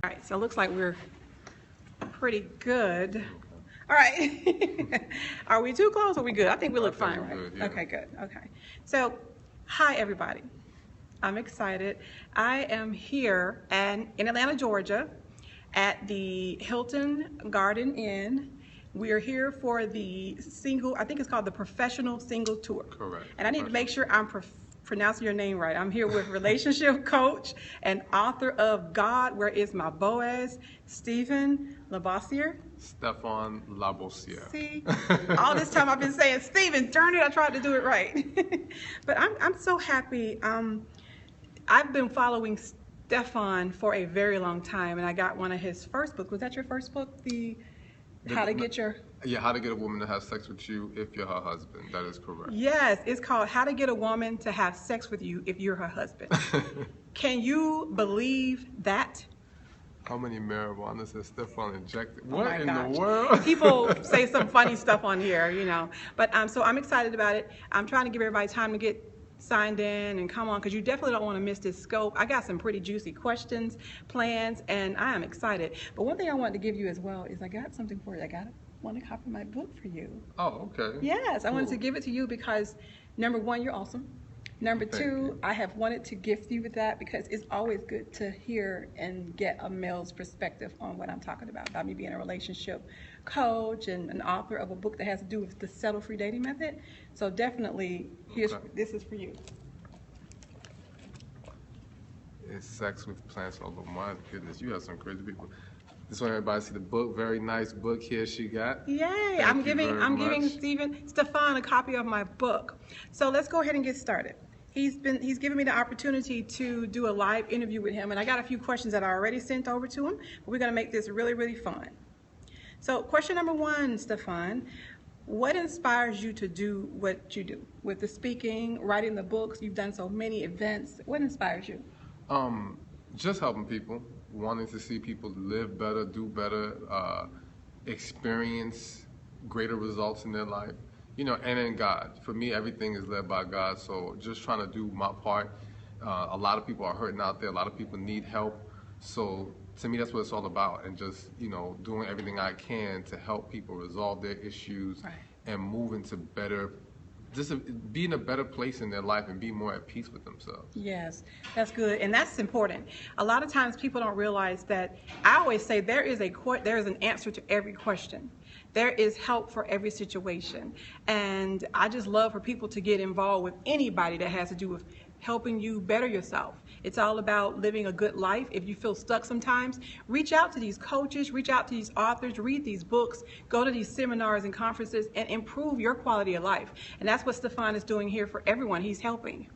All right, so it looks like we're pretty good. All right. Are we too close or are we good? I think we look fine, right? Good, yeah. Okay, good. Okay. So, hi everybody. I'm excited. I am here in Atlanta, Georgia at the Hilton Garden Inn. We are here for the I think it's called the Professional Single Tour. Correct. And I need to make sure I'm pronouncing your name right. I'm here with relationship coach and author of God, Where Is My Boaz, Stephan Labossiere. Stephan Labossiere. See, all this time I've been saying, Stephen, darn it, I tried to do it right. But I'm so happy. I've been following Stephan for a very long time, and I got one of his first books. Was that your first book? How to Get a Woman to Have Sex with You if you're her husband. That is correct. Yes, it's called How to Get a Woman to Have Sex with You if you're her husband. Can you believe that? How many marijuanas has Stephan injected? Oh what in the world? People say some funny stuff on here, you know. But so I'm excited about it. I'm trying to give everybody time to get signed in and come on, because you definitely don't want to miss this scope. I got some pretty juicy questions, plans, and I am excited. But one thing I wanted to give you as well is I got something for you. I want to copy my book for you. Oh, okay. Yes, I wanted to give it to you because, number one, you're awesome. Number two, I have wanted to gift you with that because it's always good to hear and get a male's perspective on what I'm talking about me being a relationship coach and an author of a book that has to do with the settle-free dating method. So definitely, this is for you. It's sex with plants. Oh my goodness, you have some crazy people. Just want everybody to see the book. Very nice book here she got. Yay! I'm giving Stephan a copy of my book. So let's go ahead and get started. He's given me the opportunity to do a live interview with him, and I got a few questions that I already sent over to him, but we're going to make this really, really fun. So question number one, Stephan, what inspires you to do what you do? With the speaking, writing the books, you've done so many events. What inspires you? Just helping people, wanting to see people live better, do better, experience greater results in their life. You know, and in God. For me, everything is led by God, so just trying to do my part. A lot of people are hurting out there. A lot of people need help. So to me, that's what it's all about, and just, you know, doing everything I can to help people resolve their issues and move into better, just be in a better place in their life and be more at peace with themselves. Yes, that's good, and that's important. A lot of times people don't realize that. I always say there is an answer to every question. There is help for every situation, and I just love for people to get involved with anybody that has to do with helping you better yourself. It's all about living a good life. If you feel stuck sometimes, reach out to these coaches, reach out to these authors, read these books, go to these seminars and conferences, and improve your quality of life. And that's what Stephan is doing here for everyone. He's helping.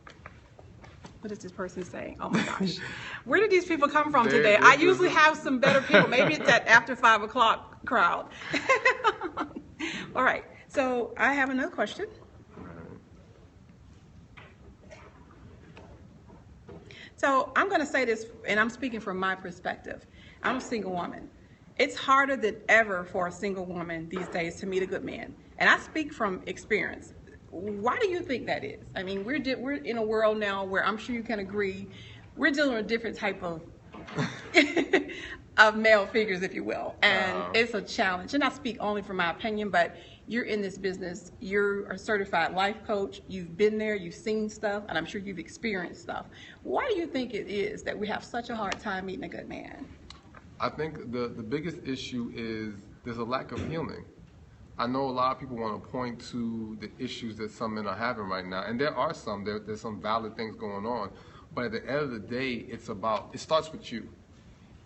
What is this person saying? Oh my gosh. Where did these people come from today? I usually have some better people. Maybe it's that after 5 o'clock crowd. All right, so I have another question. So I'm going to say this, and I'm speaking from my perspective. I'm a single woman. It's harder than ever for a single woman these days to meet a good man. And I speak from experience. Why do you think that is? I mean, we're in a world now where I'm sure you can agree, we're dealing with different type of of male figures, if you will. And it's a challenge. And I speak only from my opinion, but you're in this business. You're a certified life coach. You've been there. You've seen stuff. And I'm sure you've experienced stuff. Why do you think it is that we have such a hard time meeting a good man? I think the biggest issue is there's a lack of healing. I know a lot of people want to point to the issues that some men are having right now. And there are some. There's some valid things going on. But at the end of the day, it starts with you.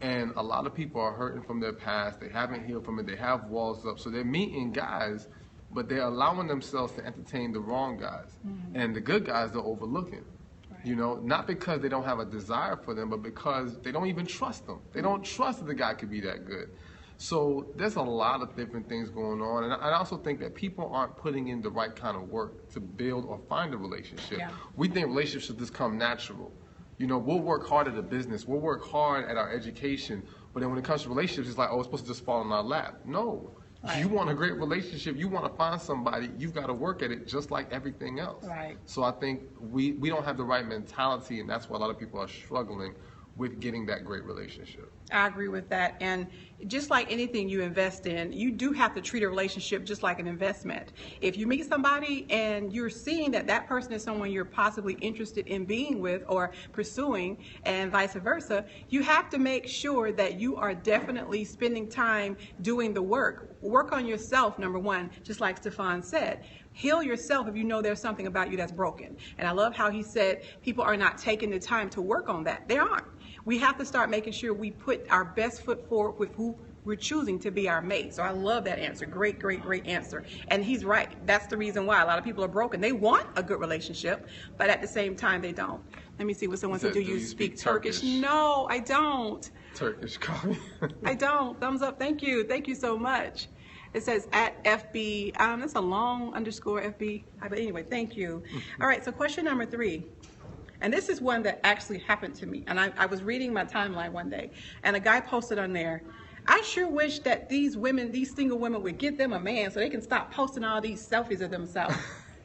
And a lot of people are hurting from their past. They haven't healed from it. They have walls up. So they're meeting guys, but they're allowing themselves to entertain the wrong guys. Mm-hmm. And the good guys they're overlooking. Right. You know, not because they don't have a desire for them, but because they don't even trust them. They don't trust that the guy could be that good. So there's a lot of different things going on. And I also think that people aren't putting in the right kind of work to build or find a relationship. Yeah. We think relationships just come natural. You know, we'll work hard at a business, we'll work hard at our education, but then when it comes to relationships, it's like, oh, it's supposed to just fall in our lap. No. Right. You want a great relationship, you want to find somebody, you've got to work at it just like everything else. Right. So I think we don't have the right mentality, and that's why a lot of people are struggling with getting that great relationship. I agree with that. And just like anything you invest in, you do have to treat a relationship just like an investment. If you meet somebody and you're seeing that that person is someone you're possibly interested in being with or pursuing, and vice versa, you have to make sure that you are definitely spending time doing the work. Work on yourself, number one, just like Stephan said. Heal yourself if you know there's something about you that's broken. And I love how he said people are not taking the time to work on that. They aren't. We have to start making sure we put our best foot forward with who we're choosing to be our mate. So I love that answer. Great, great, great answer. And he's right. That's the reason why a lot of people are broken. They want a good relationship, but at the same time, they don't. Let me see what someone said. Do you speak Turkish? No, I don't. Turkish coffee. I don't. Thumbs up. Thank you. Thank you so much. It says at FB. That's a long underscore FB. But anyway, thank you. All right. So question number 3. And this is one that actually happened to me. And I was reading my timeline one day, and a guy posted on there, I sure wish that these women, these single women, would get them a man so they can stop posting all these selfies of themselves.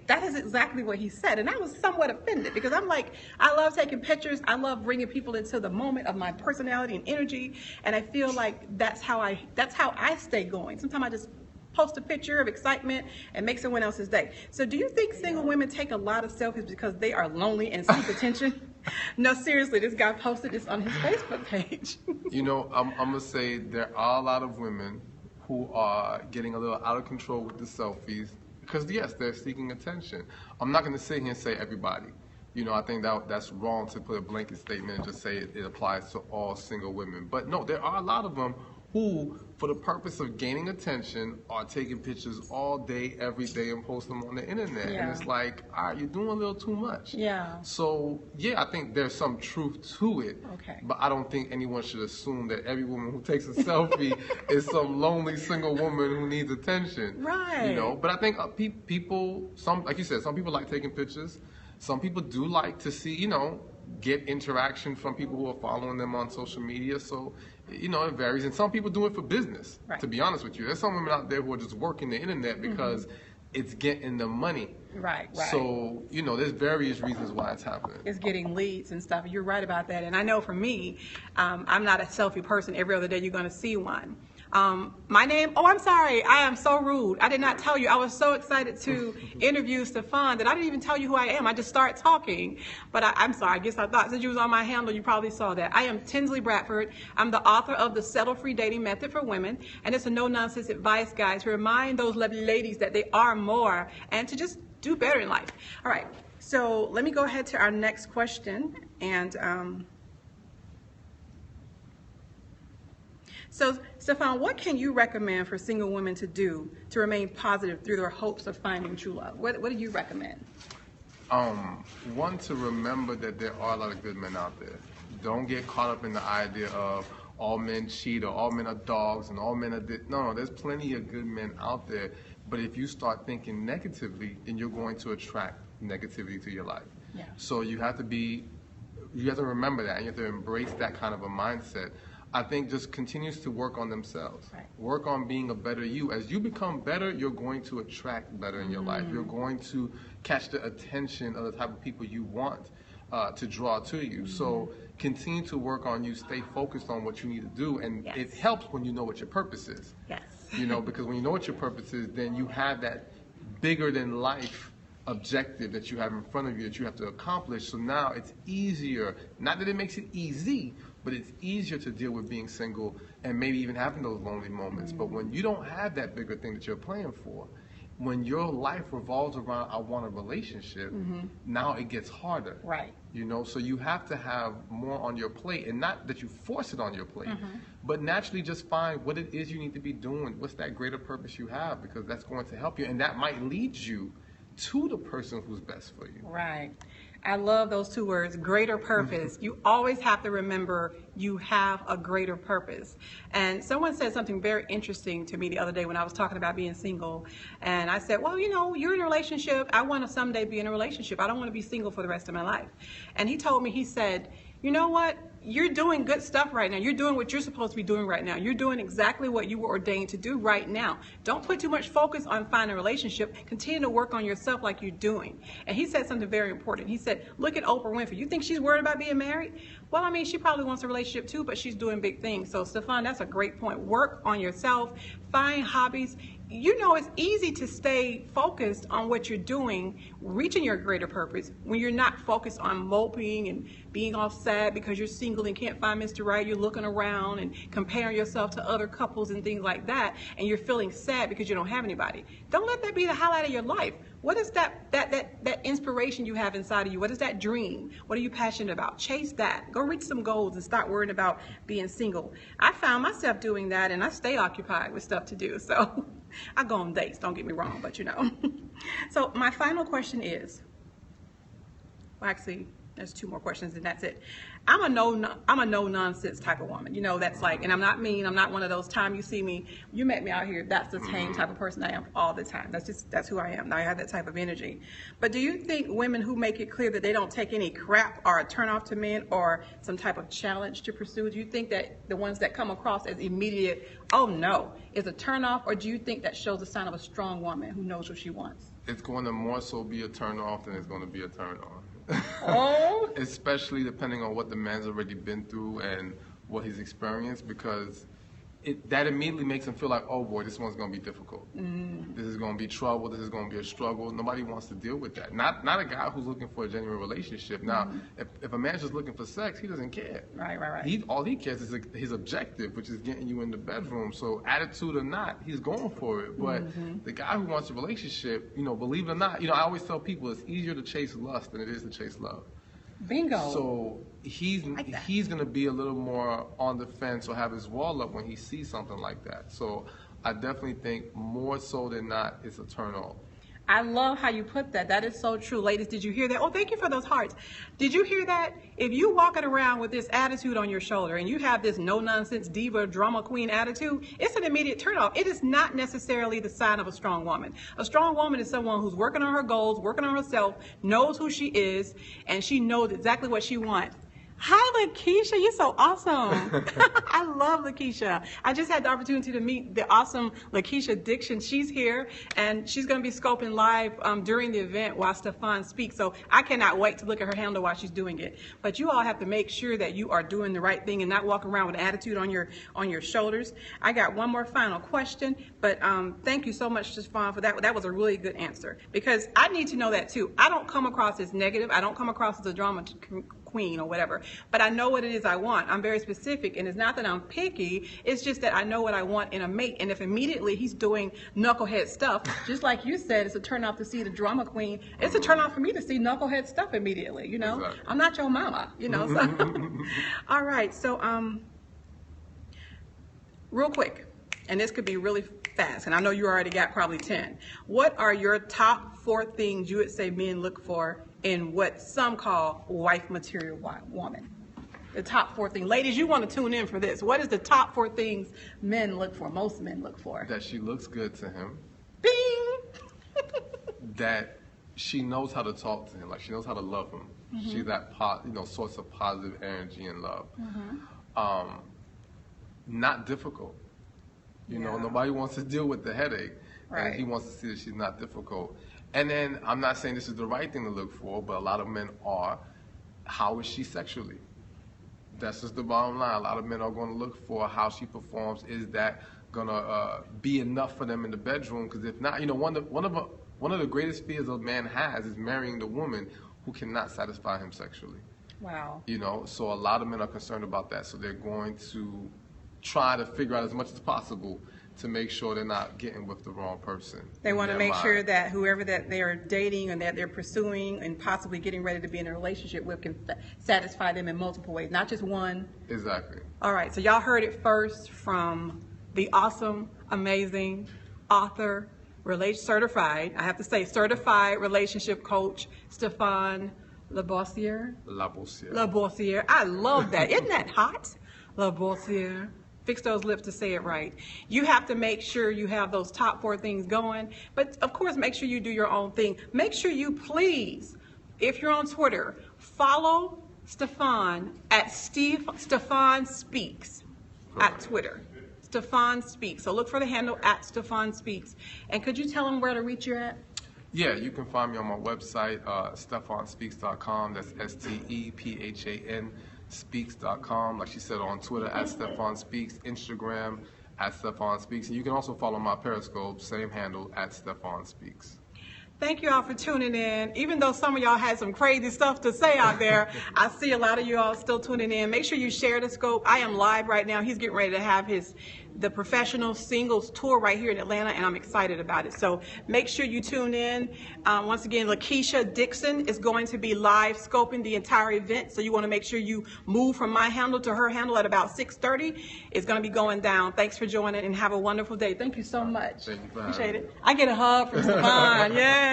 That is exactly what he said. And I was somewhat offended because I'm like, I love taking pictures. I love bringing people into the moment of my personality and energy. And I feel like that's how I stay going. Sometimes I just post a picture of excitement and make someone else's day. So do you think single women take a lot of selfies because they are lonely and seek attention? No, seriously, this guy posted this on his Facebook page. You know, I'm going to say there are a lot of women who are getting a little out of control with the selfies because, yes, they're seeking attention. I'm not going to sit here and say everybody. You know, I think that's wrong to put a blanket statement and just say it applies to all single women. But no, there are a lot of them who, for the purpose of gaining attention, are taking pictures all day, every day, and post them on the internet. Yeah. And it's like, all right, you're doing a little too much. Yeah. So, yeah, I think there's some truth to it. Okay. But I don't think anyone should assume that every woman who takes a selfie is some lonely single woman who needs attention. Right. You know, but I think people, like you said, some people like taking pictures. Some people do like to see, you know, get interaction from people who are following them on social media. So, you know, it varies. And some people do it for business, right. To be honest with you. There's some women out there who are just working the internet because it's getting the money. Right. So, you know, there's various reasons why it's happening. It's getting leads and stuff. You're right about that. And I know for me, I'm not a selfie person. Every other day you're going to see one. My name, I'm sorry. I am so rude. I did not tell you. I was so excited to interview Stephan that I didn't even tell you who I am. I just started talking. But I'm sorry. I guess I thought since you was on my handle, you probably saw that. I am Tinsley Bradford. I'm the author of The Settle-Free Dating Method for Women. And it's a no-nonsense advice guide to remind those lovely ladies that they are more and to just do better in life. All right. So let me go ahead to our next question. And so, Stephan, what can you recommend for single women to do to remain positive through their hopes of finding true love? What do you recommend? One, to remember that there are a lot of good men out there. Don't get caught up in the idea of all men cheat or all men are dogs and all men are no, there's plenty of good men out there. But if you start thinking negatively, then you're going to attract negativity to your life. Yeah. So you have to remember that, and you have to embrace that kind of a mindset. I think just continues to work on themselves. Right. Work on being a better you. As you become better, you're going to attract better in your life. You're going to catch the attention of the type of people you want to draw to you. So continue to work on you. Stay focused on what you need to do. And it helps when you know what your purpose is. Yes. You know, because when you know what your purpose is, then you have that bigger than life objective that you have in front of you that you have to accomplish. So now it's easier, not that it makes it easy, but it's easier to deal with being single and maybe even having those lonely moments. But when you don't have that bigger thing that you're playing for, when your life revolves around I want a relationship, now it gets harder. Right. You know, so you have to have more on your plate, and not that you force it on your plate, but naturally just find what it is you need to be doing. What's that greater purpose you have? Because that's going to help you, and that might lead you to the person who's best for you. Right. I love those two words, greater purpose. You always have to remember you have a greater purpose. And someone said something very interesting to me the other day when I was talking about being single. And I said, well, you're in a relationship. I want to someday be in a relationship. I don't want to be single for the rest of my life. And he told me, he said, you know what? You're doing good stuff right now. You're doing what you're supposed to be doing right now. You're doing exactly what you were ordained to do right now. Don't put too much focus on finding a relationship. Continue to work on yourself like you're doing. And he said something very important. He said, look at Oprah Winfrey. You think she's worried about being married? Well, I mean, she probably wants a relationship too, but she's doing big things. So, Stephan, that's a great point. Work on yourself. Find hobbies. It's easy to stay focused on what you're doing, reaching your greater purpose, when you're not focused on moping and being all sad because you're single and can't find Mr. Right. You're looking around and comparing yourself to other couples and things like that, and you're feeling sad because you don't have anybody. Don't let that be the highlight of your life. What is that inspiration you have inside of you? What is that dream? What are you passionate about? Chase that. Go reach some goals and stop worrying about being single. I found myself doing that, and I stay occupied with stuff to do. So I go on dates, don't get me wrong, but So my final question is, well, actually, there's 2 more questions and that's it. I'm a no nonsense type of woman. That's like, and I'm not mean. I'm not one of those time you see me, you met me out here, that's the same type of person I am all the time. That's who I am. I have that type of energy. But do you think women who make it clear that they don't take any crap are a turnoff to men or some type of challenge to pursue? Do you think that the ones that come across as immediate, oh no, is a turnoff, or do you think that shows a sign of a strong woman who knows what she wants? It's going to more so be a turn-off than it's going to be a turn-on. Oh. Especially depending on what the man's already been through and what he's experienced, because that immediately makes him feel like, oh boy, this one's going to be difficult. This is going to be trouble. This is going to be a struggle. Nobody wants to deal with that. Not a guy who's looking for a genuine relationship. Now, if a man's just looking for sex, he doesn't care. Right. All he cares is his objective, which is getting you in the bedroom. So attitude or not, he's going for it. But the guy who wants a relationship, believe it or not, I always tell people it's easier to chase lust than it is to chase love. Bingo. So he's going to be a little more on the fence or have his wall up when he sees something like that. So I definitely think more so than not, it's a turn off. I love how you put that. That is so true. Ladies, did you hear that? Oh, thank you for those hearts. Did you hear that? If you walking around with this attitude on your shoulder and you have this no-nonsense diva, drama queen attitude, it's an immediate turnoff. It is not necessarily the sign of a strong woman. A strong woman is someone who's working on her goals, working on herself, knows who she is, and she knows exactly what she wants. Hi, Lakeisha. You're so awesome. I love Lakeisha. I just had the opportunity to meet the awesome Lakeisha Dixon. She's here, and she's going to be scoping live during the event while Stephan speaks. So I cannot wait to look at her handle while she's doing it. But you all have to make sure that you are doing the right thing and not walking around with an attitude on your shoulders. I got one more final question, but thank you so much, Stephan, for that. That was a really good answer, because I need to know that too. I don't come across as negative. I don't come across as a drama queen or whatever, but I know what it is I want. I'm very specific, and it's not that I'm picky, it's just that I know what I want in a mate. And if immediately he's doing knucklehead stuff, just like you said, it's a turn off to see the drama queen. It's a turn off for me to see knucklehead stuff immediately, Exactly. I'm not your mama, so. All right, so real quick, and this could be really fast, and I know you already got probably 10. What are your top 4 things you would say men look for in what some call wife material woman? The top 4 things. Ladies, you want to tune in for this. What is the top 4 things men look for, most men look for? That she looks good to him. Bing! That she knows how to talk to him, like she knows how to love him. She's that source of positive energy and love. Not difficult. Nobody wants to deal with the headache. Right. And he wants to see that she's not difficult. And then, I'm not saying this is the right thing to look for, but a lot of men are, how is she sexually? That's just the bottom line. A lot of men are going to look for how she performs. Is that going to be enough for them in the bedroom? Because if not, one of the greatest fears a man has is marrying the woman who cannot satisfy him sexually. Wow. So a lot of men are concerned about that. So they're going to try to figure out as much as possible to make sure they're not getting with the wrong person. They want to make sure that whoever that they are dating and that they're pursuing and possibly getting ready to be in a relationship with can satisfy them in multiple ways, not just one. Exactly. All right, so y'all heard it first from the awesome, amazing author, certified, I have to say, certified relationship coach, Stephan Labossiere? Labossiere. Labossiere. I love that. Isn't that hot? Labossiere. Fix those lips to say it right. You have to make sure you have those top 4 things going, but of course make sure you do your own thing. Make sure you please, if you're on Twitter, follow Stephan at Stephan Speaks at Twitter. Stephan Speaks. So look for the handle at Stephan Speaks. And could you tell them where to reach you at? Yeah, you can find me on my website, stephanspeaks.com. That's STEPHAN speaks.com. Like she said, on Twitter at Stephan Speaks, Instagram at Stephan Speaks. And you can also follow my Periscope, same handle, at Stephan Speaks. Thank you all for tuning in. Even though some of y'all had some crazy stuff to say out there, I see a lot of you all still tuning in. Make sure you share the scope. I am live right now. He's getting ready to have the professional singles tour right here in Atlanta, and I'm excited about it. So make sure you tune in. Once again, Lakeisha Dixon is going to be live scoping the entire event, so you want to make sure you move from my handle to her handle at about 6:30. It's going to be going down. Thanks for joining, and have a wonderful day. Thank you so much. Thank you for Appreciate having me. it. I get a hug from Stephan. Yay.